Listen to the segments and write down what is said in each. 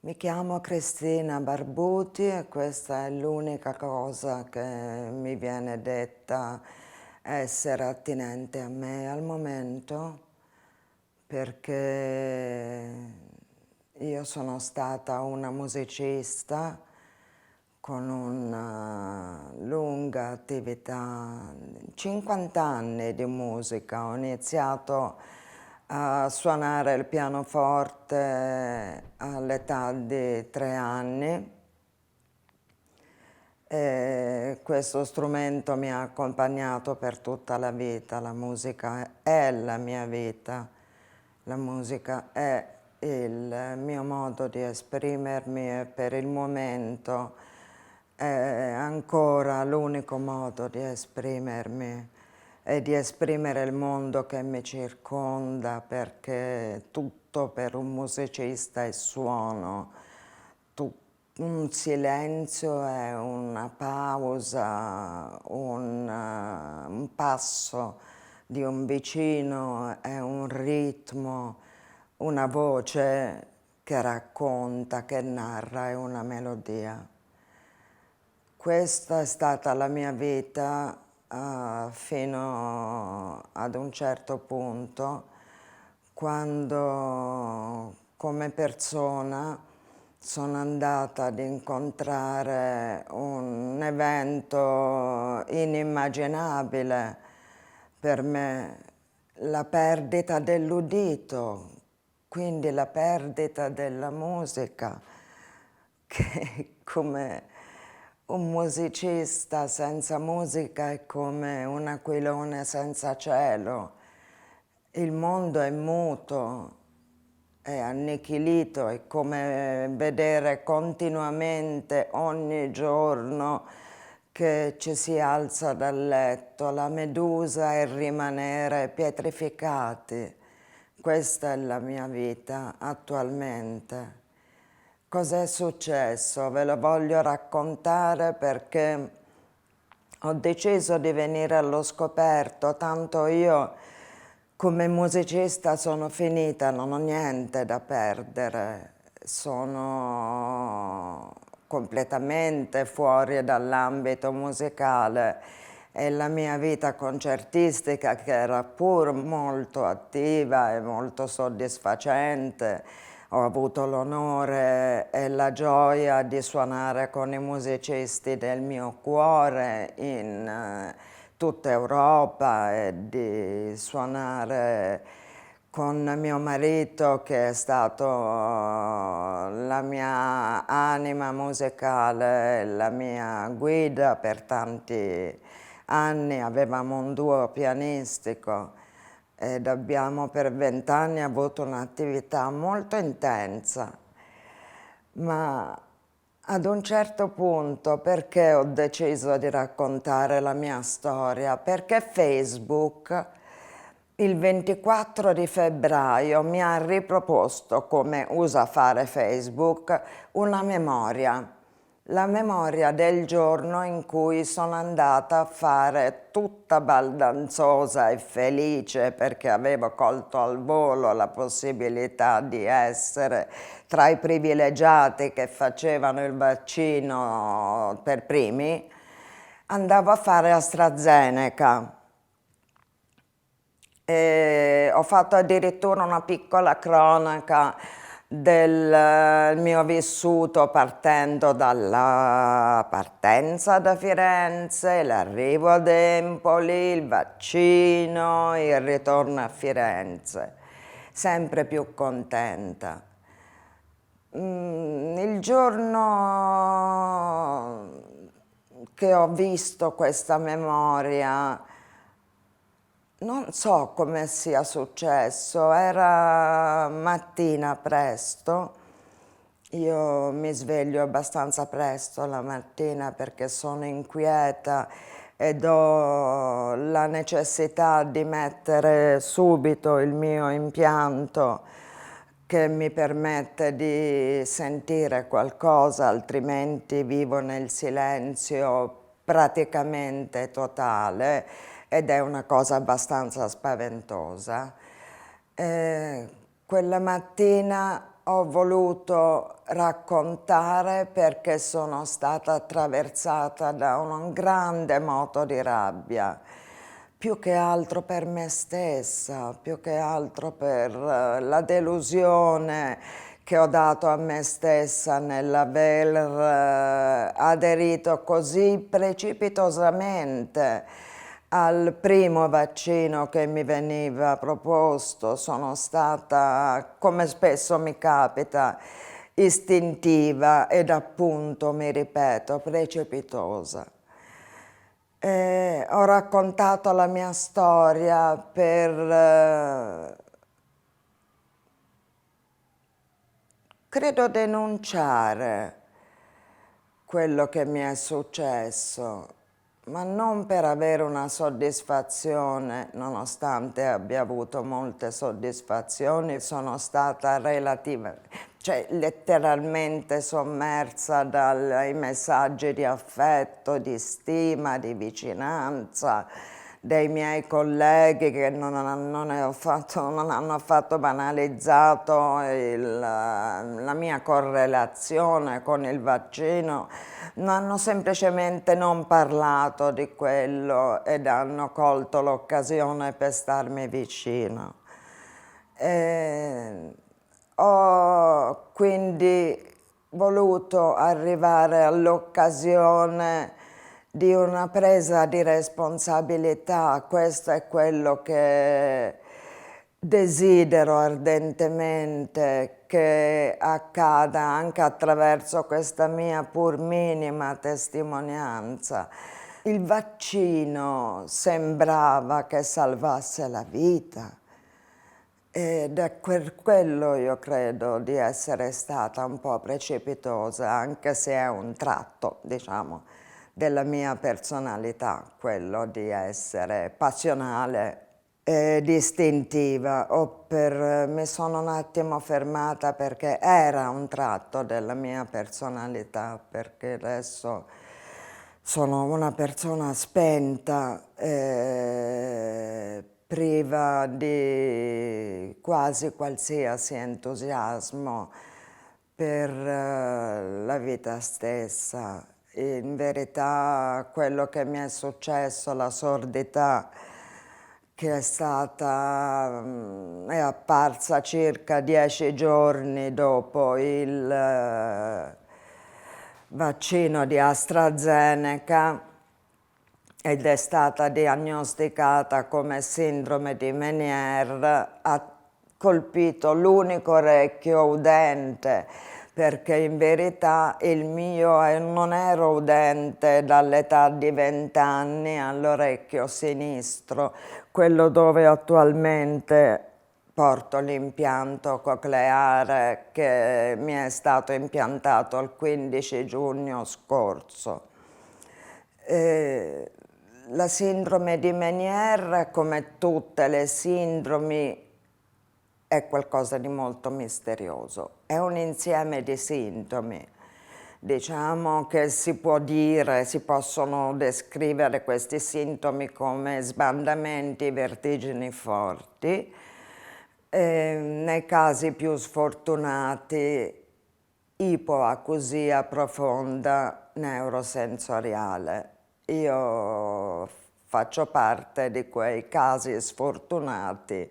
Mi chiamo Cristina Barbuti e questa è l'unica cosa che mi viene detta essere attinente a me al momento, perché io sono stata una musicista con una lunga attività, 50 anni di musica. Ho iniziato a suonare il pianoforte all'età di 3 anni e questo strumento mi ha accompagnato per tutta la vita. La musica è la mia vita, la musica è il mio modo di esprimermi e per il momento è ancora l'unico modo di esprimermi e di esprimere il mondo che mi circonda, perché tutto per un musicista è suono, un silenzio è una pausa, un passo di un vicino, è un ritmo, una voce che racconta, che narra, è una melodia. Questa è stata la mia vita fino ad un certo punto, quando come persona sono andata ad incontrare un evento inimmaginabile per me, la perdita dell'udito, quindi la perdita della musica, che come un musicista senza musica è come un aquilone senza cielo. Il mondo è muto, è annichilito, è come vedere continuamente, ogni giorno, che ci si alza dal letto, la medusa e rimanere pietrificati. Questa è la mia vita attualmente. Cos'è successo? Ve lo voglio raccontare perché ho deciso di venire allo scoperto, tanto io come musicista sono finita, non ho niente da perdere, sono completamente fuori dall'ambito musicale e la mia vita concertistica, che era pur molto attiva e molto soddisfacente, ho avuto l'onore e la gioia di suonare con i musicisti del mio cuore in tutta Europa e di suonare con mio marito, che è stato la mia anima musicale, la mia guida per tanti anni. Avevamo un duo pianistico ed abbiamo per 20 anni avuto un'attività molto intensa, ma ad un certo punto, perché ho deciso di raccontare la mia storia? Perché Facebook il 24 di febbraio mi ha riproposto, come usa fare Facebook, una memoria. La memoria del giorno in cui sono andata a fare tutta baldanzosa e felice perché avevo colto al volo la possibilità di essere tra i privilegiati che facevano il vaccino per primi. Andavo a fare AstraZeneca e ho fatto addirittura una piccola cronaca del mio vissuto, partendo dalla partenza da Firenze, l'arrivo ad Empoli, il vaccino, il ritorno a Firenze, sempre più contenta. Il giorno che ho visto questa memoria, non so come sia successo, era mattina presto, io mi sveglio abbastanza presto la mattina perché sono inquieta ed ho la necessità di mettere subito il mio impianto che mi permette di sentire qualcosa, altrimenti vivo nel silenzio praticamente totale ed è una cosa abbastanza spaventosa. Quella mattina ho voluto raccontare perché sono stata attraversata da un grande moto di rabbia, più che altro per me stessa, più che altro per la delusione che ho dato a me stessa nell'aver aderito così precipitosamente al primo vaccino che mi veniva proposto. Sono stata, come spesso mi capita, istintiva ed appunto, mi ripeto, precipitosa. Ho raccontato la mia storia per, credo, denunciare quello che mi è successo, ma non per avere una soddisfazione, nonostante abbia avuto molte soddisfazioni. Sono stata letteralmente sommersa dai messaggi di affetto, di stima, di vicinanza dei miei colleghi che non hanno affatto banalizzato la mia correlazione con il vaccino, hanno semplicemente non parlato di quello ed hanno colto l'occasione per starmi vicino. Ho quindi voluto arrivare all'occasione di una presa di responsabilità. Questo è quello che desidero ardentemente che accada anche attraverso questa mia pur minima testimonianza. Il vaccino sembrava che salvasse la vita. Ed è per quello io credo di essere stata un po' precipitosa, anche se è un tratto, diciamo, della mia personalità, quello di essere passionale e distintiva. Mi sono un attimo fermata perché era un tratto della mia personalità, perché adesso sono una persona spenta, priva di quasi qualsiasi entusiasmo per la vita stessa. In verità quello che mi è successo, la sordità che è apparsa circa 10 giorni dopo il vaccino di AstraZeneca, ed è stata diagnosticata come sindrome di Meniere, ha colpito l'unico orecchio udente, perché in verità il mio non era udente dall'età di 20 anni all'orecchio sinistro, quello dove attualmente porto l'impianto cocleare che mi è stato impiantato il 15 giugno scorso. La sindrome di Meniere, come tutte le sindromi, è qualcosa di molto misterioso. È un insieme di sintomi. Diciamo che si possono descrivere questi sintomi come sbandamenti, vertigini forti, nei casi più sfortunati ipoacusia profonda neurosensoriale. Io faccio parte di quei casi sfortunati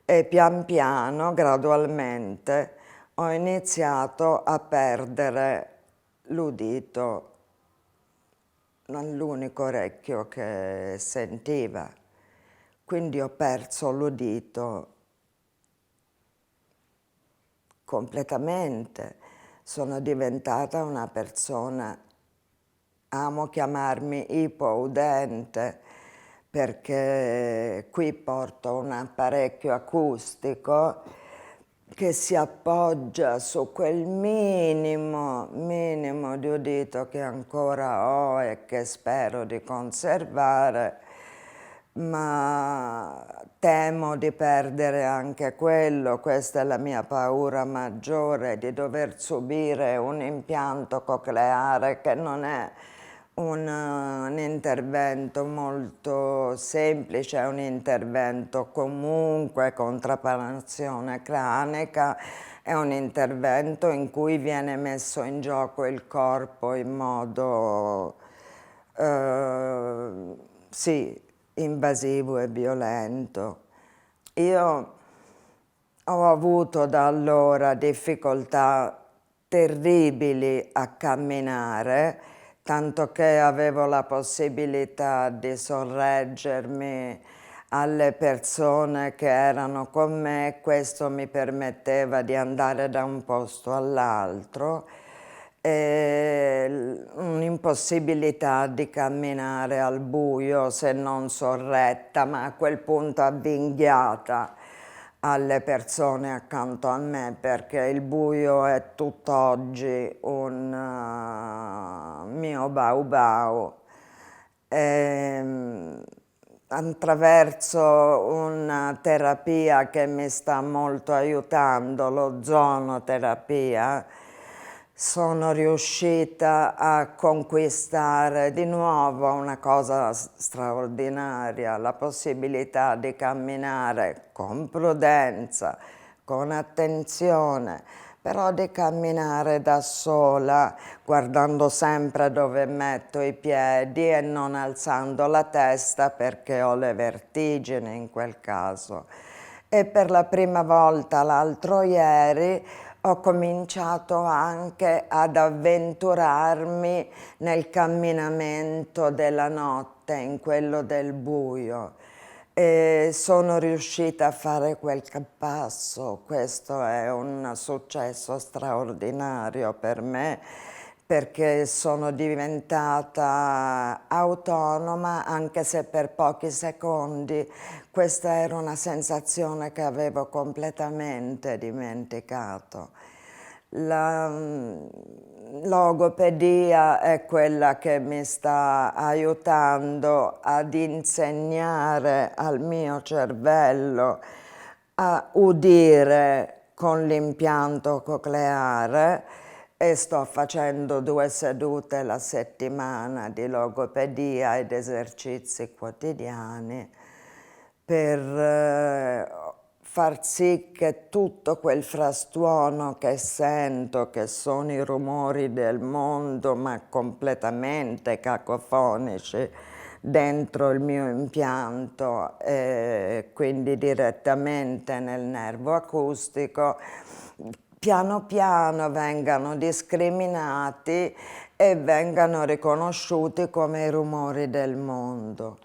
e pian piano, gradualmente, ho iniziato a perdere l'udito nell'unico orecchio che sentiva. Quindi ho perso l'udito completamente. Sono diventata una persona, amo chiamarmi ipoudente, perché qui porto un apparecchio acustico che si appoggia su quel minimo di udito che ancora ho e che spero di conservare, ma temo di perdere anche quello. Questa è la mia paura maggiore, di dover subire un impianto cocleare che non è un intervento molto semplice, è un intervento comunque con trapanazione cranica è un intervento in cui viene messo in gioco il corpo in modo, sì, invasivo e violento. Io ho avuto da allora difficoltà terribili a camminare, tanto che avevo la possibilità di sorreggermi alle persone che erano con me, questo mi permetteva di andare da un posto all'altro, un'impossibilità di camminare al buio se non sorretta, ma a quel punto avvinghiata alle persone accanto a me, perché il buio è tutt'oggi un mio baubau. Attraverso una terapia che mi sta molto aiutando, l'ozonoterapia, sono riuscita a conquistare di nuovo una cosa straordinaria, la possibilità di camminare con prudenza, con attenzione, però di camminare da sola, guardando sempre dove metto i piedi e non alzando la testa perché ho le vertigini in quel caso. E per la prima volta l'altro ieri ho cominciato anche ad avventurarmi nel camminamento della notte, in quello del buio. E sono riuscita a fare quel passo, questo è un successo straordinario per me, perché sono diventata autonoma, anche se per pochi secondi. Questa era una sensazione che avevo completamente dimenticato. La logopedia è quella che mi sta aiutando ad insegnare al mio cervello a udire con l'impianto cocleare, e sto facendo 2 sedute la settimana di logopedia ed esercizi quotidiani per far sì che tutto quel frastuono che sento, che sono i rumori del mondo, ma completamente cacofonici, dentro il mio impianto e quindi direttamente nel nervo acustico, piano piano vengano discriminati e vengano riconosciuti come i rumori del mondo.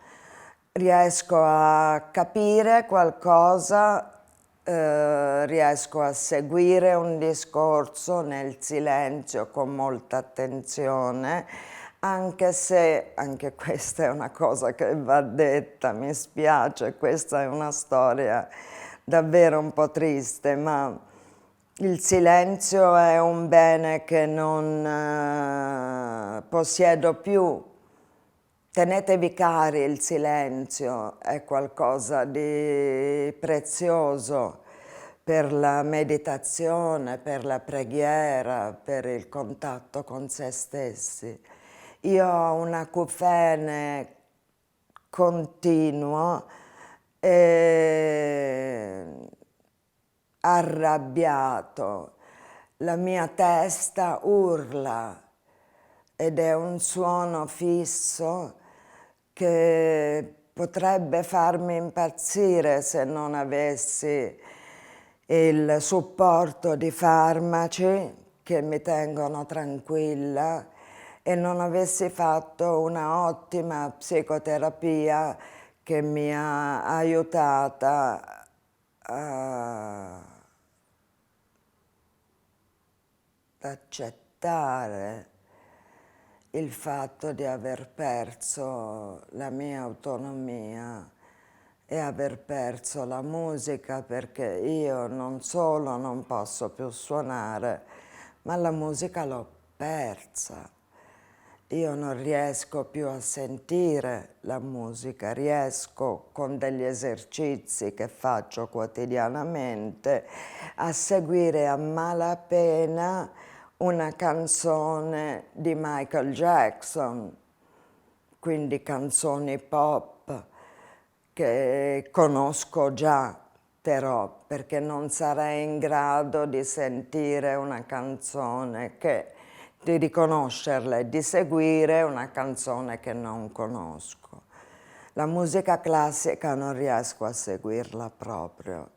Riesco a capire qualcosa, riesco a seguire un discorso nel silenzio con molta attenzione, anche se, anche questa è una cosa che va detta, mi spiace, questa è una storia davvero un po' triste, ma il silenzio è un bene che non possiedo più. Tenetevi cari il silenzio, è qualcosa di prezioso per la meditazione, per la preghiera, per il contatto con se stessi. Io ho un acufene continuo e arrabbiato. La mia testa urla ed è un suono fisso che potrebbe farmi impazzire se non avessi il supporto di farmaci che mi tengono tranquilla e non avessi fatto una ottima psicoterapia che mi ha aiutata ad accettare il fatto di aver perso la mia autonomia e aver perso la musica, perché io non solo non posso più suonare, ma la musica l'ho persa. Io non riesco più a sentire la musica, riesco con degli esercizi che faccio quotidianamente a seguire a malapena una canzone di Michael Jackson, quindi canzoni pop che conosco già, perché non sarei in grado di sentire una canzone di riconoscerla e di seguire una canzone che non conosco. La musica classica non riesco a seguirla proprio,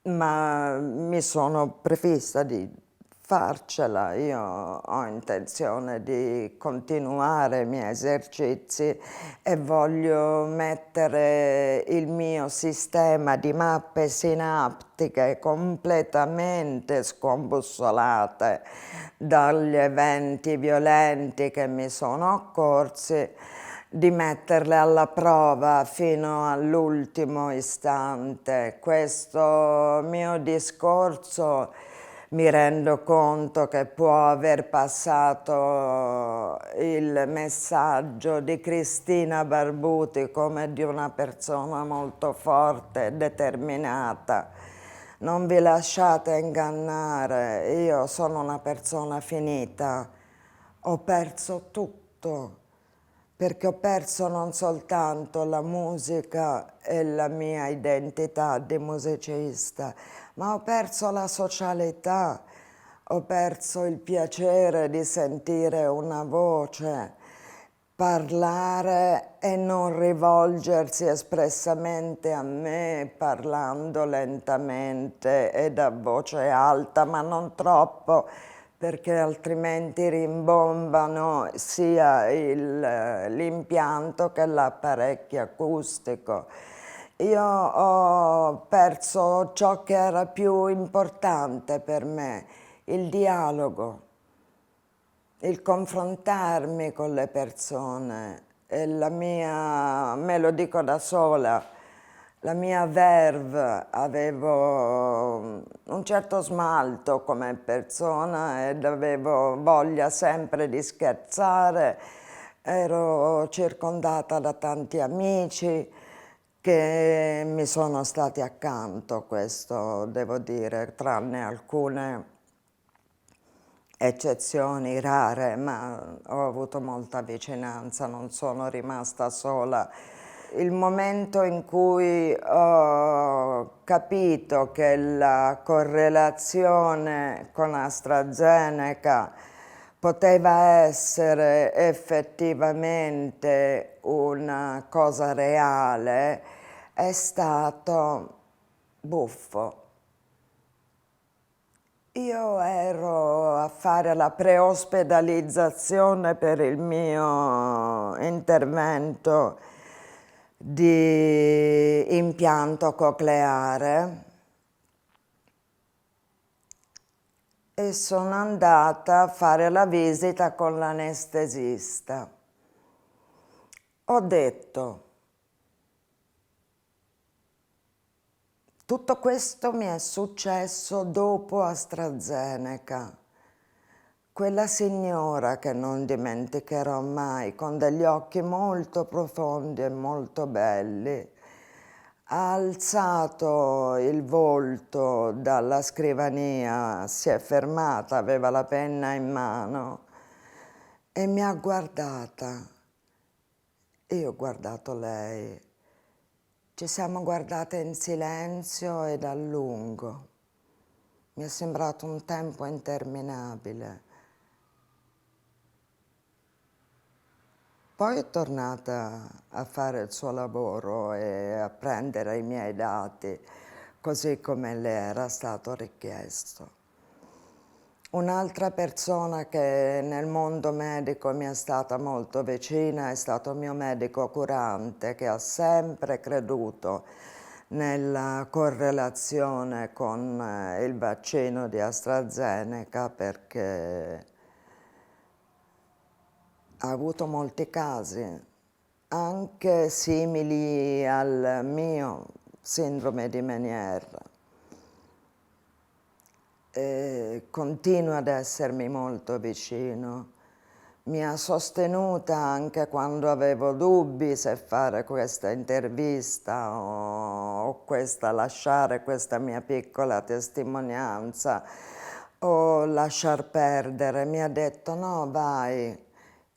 ma mi sono prefissa di farcela. Io ho intenzione di continuare i miei esercizi e voglio mettere il mio sistema di mappe sinaptiche completamente scombussolate dagli eventi violenti che mi sono occorsi, di metterle alla prova fino all'ultimo istante. Questo mio discorso mi rendo conto che può aver passato il messaggio di Cristina Barbuti come di una persona molto forte e determinata. Non vi lasciate ingannare, io sono una persona finita, ho perso tutto, perché ho perso non soltanto la musica e la mia identità di musicista, ma ho perso la socialità, ho perso il piacere di sentire una voce, parlare e non rivolgersi espressamente a me, parlando lentamente ed a voce alta, ma non troppo, perché altrimenti rimbombano sia l'impianto che l'apparecchio acustico. Io ho perso ciò che era più importante per me, il dialogo, il confrontarmi con le persone, e me lo dico da sola, la mia verve, avevo un certo smalto come persona ed avevo voglia sempre di scherzare, ero circondata da tanti amici che mi sono stati accanto, questo devo dire, tranne alcune eccezioni rare, ma ho avuto molta vicinanza, non sono rimasta sola. Il momento in cui ho capito che la correlazione con AstraZeneca poteva essere effettivamente una cosa reale è stato buffo. Io ero a fare la preospedalizzazione per il mio intervento di impianto cocleare e sono andata a fare la visita con l'anestesista. Ho detto: tutto questo mi è successo dopo AstraZeneca. Quella signora, che non dimenticherò mai, con degli occhi molto profondi e molto belli, ha alzato il volto dalla scrivania, si è fermata, aveva la penna in mano e mi ha guardata. Io ho guardato lei. Ci siamo guardate in silenzio ed a lungo. Mi è sembrato un tempo interminabile. Poi è tornata a fare il suo lavoro e a prendere i miei dati, così come le era stato richiesto. Un'altra persona che nel mondo medico mi è stata molto vicina è stato il mio medico curante, che ha sempre creduto nella correlazione con il vaccino di AstraZeneca, perché ha avuto molti casi, anche simili al mio sindrome di Meniere. E continua ad essermi molto vicino. Mi ha sostenuta anche quando avevo dubbi se fare questa intervista o lasciare questa mia piccola testimonianza o lasciar perdere. Mi ha detto: no, vai,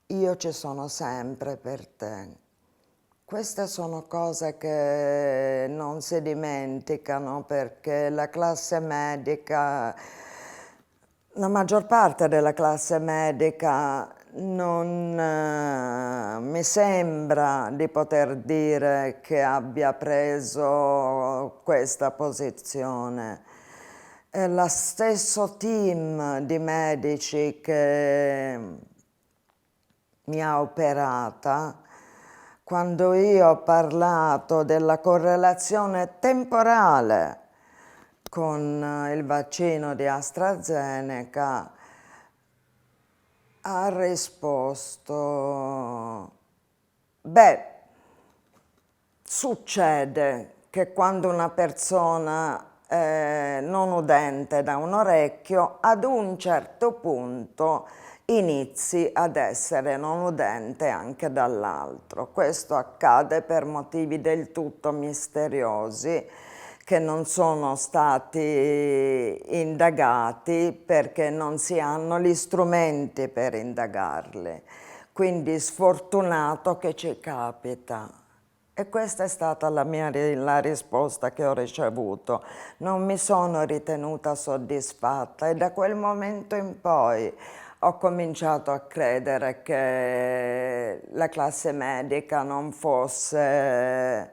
io ci sono sempre per te. Queste sono cose che non si dimenticano perché la classe medica, la maggior parte della classe medica non mi sembra di poter dire che abbia preso questa posizione. È lo stesso team di medici che mi ha operata, quando io ho parlato della correlazione temporale con il vaccino di AstraZeneca, ha risposto: beh, succede che quando una persona è non udente da un orecchio, ad un certo punto inizi ad essere non udente anche dall'altro. Questo accade per motivi del tutto misteriosi che non sono stati indagati perché non si hanno gli strumenti per indagarli. Quindi sfortunato che ci capita. E questa è stata la risposta che ho ricevuto. Non mi sono ritenuta soddisfatta e da quel momento in poi ho cominciato a credere che la classe medica non fosse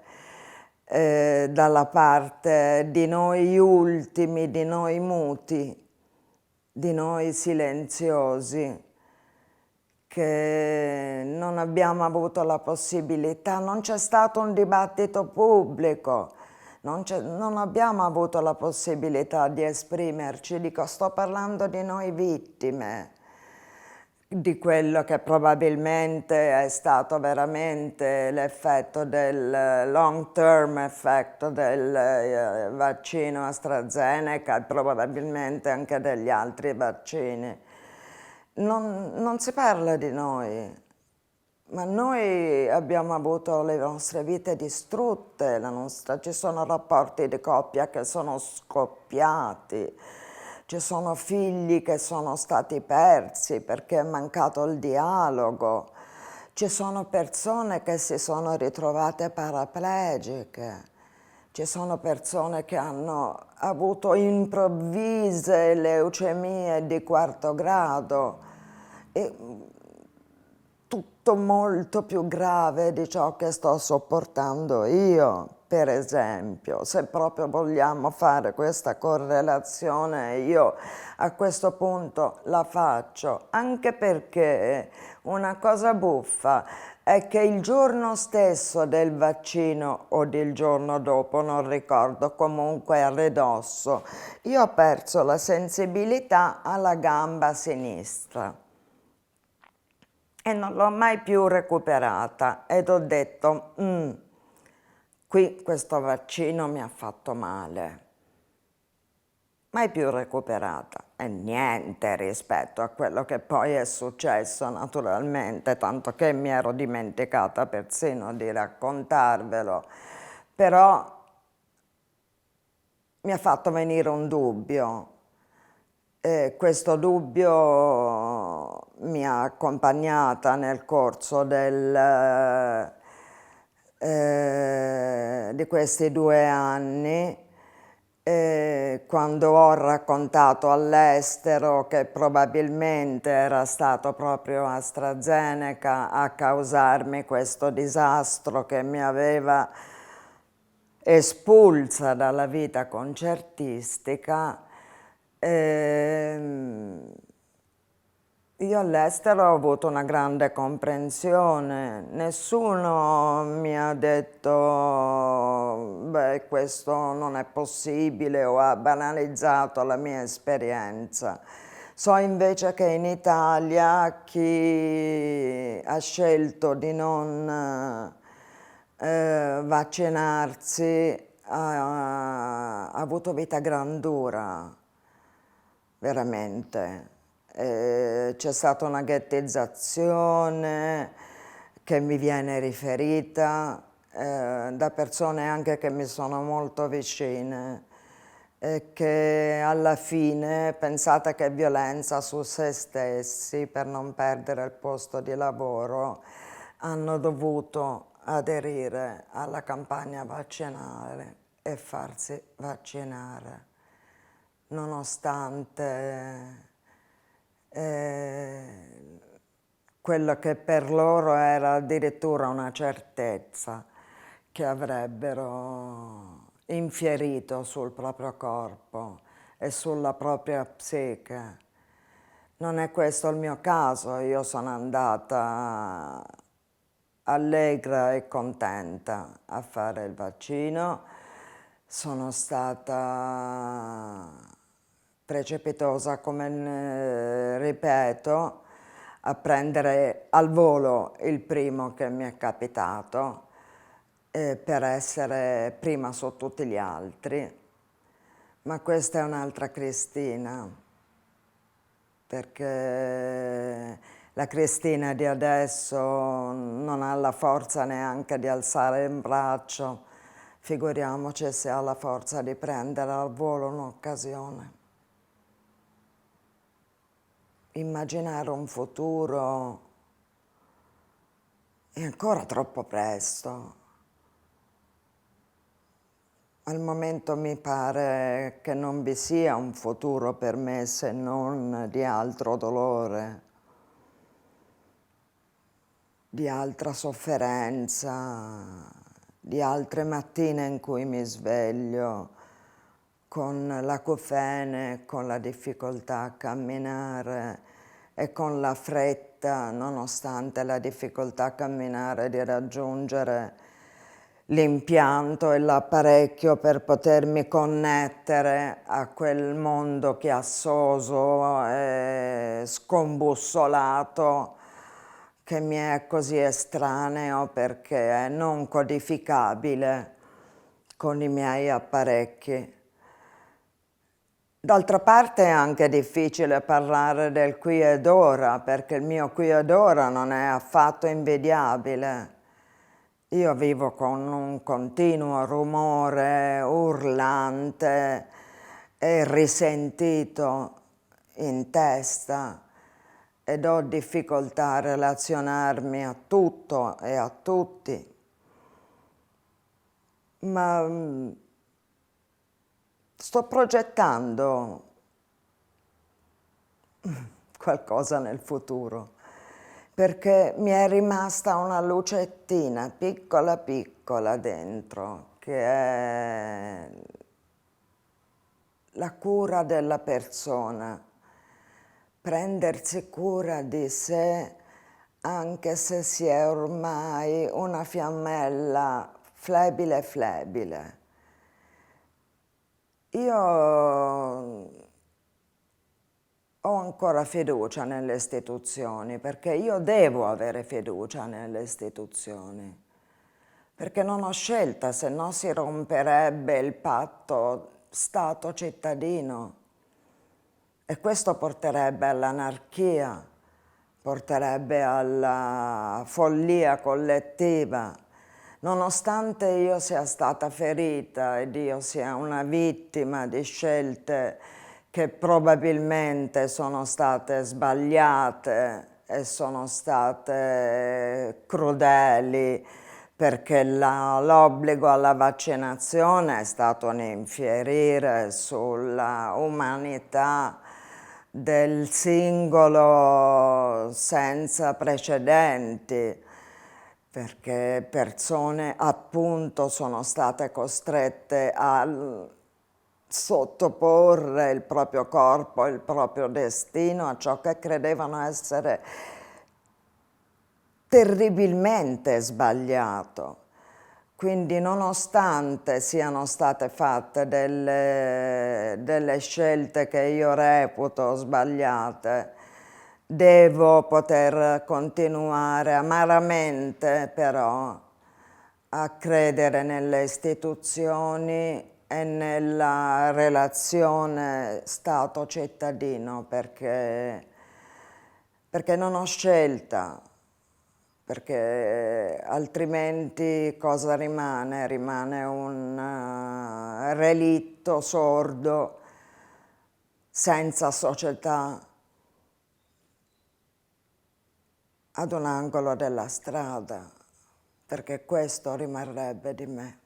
dalla parte di noi ultimi, di noi muti, di noi silenziosi, che non abbiamo avuto la possibilità, non c'è stato un dibattito pubblico, non abbiamo avuto la possibilità di esprimerci, dico, sto parlando di noi vittime, di quello che probabilmente è stato veramente l'effetto del long term effetto del vaccino AstraZeneca e probabilmente anche degli altri vaccini. Non si parla di noi, ma noi abbiamo avuto le nostre vite distrutte, ci sono rapporti di coppia che sono scoppiati, ci sono figli che sono stati persi perché è mancato il dialogo, ci sono persone che si sono ritrovate paraplegiche, ci sono persone che hanno avuto improvvise leucemie di quarto grado, e tutto molto più grave di ciò che sto sopportando io, per esempio. Se proprio vogliamo fare questa correlazione, io a questo punto la faccio, anche perché una cosa buffa è che il giorno stesso del vaccino o il giorno dopo, non ricordo, comunque a ridosso, io ho perso la sensibilità alla gamba sinistra e non l'ho mai più recuperata ed ho detto, qui questo vaccino mi ha fatto male. Mai più recuperata e niente rispetto a quello che poi è successo naturalmente, tanto che mi ero dimenticata persino di raccontarvelo, però mi ha fatto venire un dubbio. Questo dubbio mi ha accompagnata nel corso di questi 2 anni, quando ho raccontato all'estero che probabilmente era stato proprio AstraZeneca a causarmi questo disastro che mi aveva espulsa dalla vita concertistica. Io all'estero ho avuto una grande comprensione, nessuno mi ha detto beh questo non è possibile o ha banalizzato la mia esperienza. So invece che in Italia chi ha scelto di non vaccinarsi ha avuto vita grandura, veramente. C'è stata una ghettizzazione che mi viene riferita da persone anche che mi sono molto vicine e che alla fine, pensate che violenza su se stessi per non perdere il posto di lavoro, hanno dovuto aderire alla campagna vaccinale e farsi vaccinare, nonostante quello che per loro era addirittura una certezza che avrebbero infierito sul proprio corpo e sulla propria psiche. Non è questo il mio caso, io sono andata allegra e contenta a fare il vaccino, sono stata precipitosa, come ripeto, a prendere al volo il primo che mi è capitato per essere prima su tutti gli altri. Ma questa è un'altra Cristina, perché la Cristina di adesso non ha la forza neanche di alzare il braccio, figuriamoci se ha la forza di prendere al volo un'occasione. Immaginare un futuro è ancora troppo presto. Al momento mi pare che non vi sia un futuro per me se non di altro dolore, di altra sofferenza, di altre mattine in cui mi sveglio con l'acufene, con la difficoltà a camminare e con la fretta, nonostante la difficoltà a camminare, di raggiungere l'impianto e l'apparecchio per potermi connettere a quel mondo chiassoso e scombussolato che mi è così estraneo perché è non codificabile con i miei apparecchi. D'altra parte è anche difficile parlare del qui ed ora, perché il mio qui ed ora non è affatto invidiabile. Io vivo con un continuo rumore urlante e risentito in testa ed ho difficoltà a relazionarmi a tutto e a tutti. Ma sto progettando qualcosa nel futuro, perché mi è rimasta una lucettina piccola piccola dentro, che è la cura della persona, prendersi cura di sé anche se si è ormai una fiammella flebile flebile. Io ho ancora fiducia nelle istituzioni, perché io devo avere fiducia nelle istituzioni, perché non ho scelta, se no si romperebbe il patto Stato-cittadino e questo porterebbe all'anarchia, porterebbe alla follia collettiva. Nonostante io sia stata ferita ed io sia una vittima di scelte che probabilmente sono state sbagliate e sono state crudeli, perché l'obbligo alla vaccinazione è stato un infierire sulla umanità del singolo senza precedenti, perché persone appunto sono state costrette a sottoporre il proprio corpo, il proprio destino a ciò che credevano essere terribilmente sbagliato. Quindi nonostante siano state fatte delle scelte che io reputo sbagliate, devo poter continuare amaramente però a credere nelle istituzioni e nella relazione Stato-cittadino perché non ho scelta, perché altrimenti cosa rimane? Rimane un relitto sordo, senza società, ad un angolo della strada, perché questo rimarrebbe di me.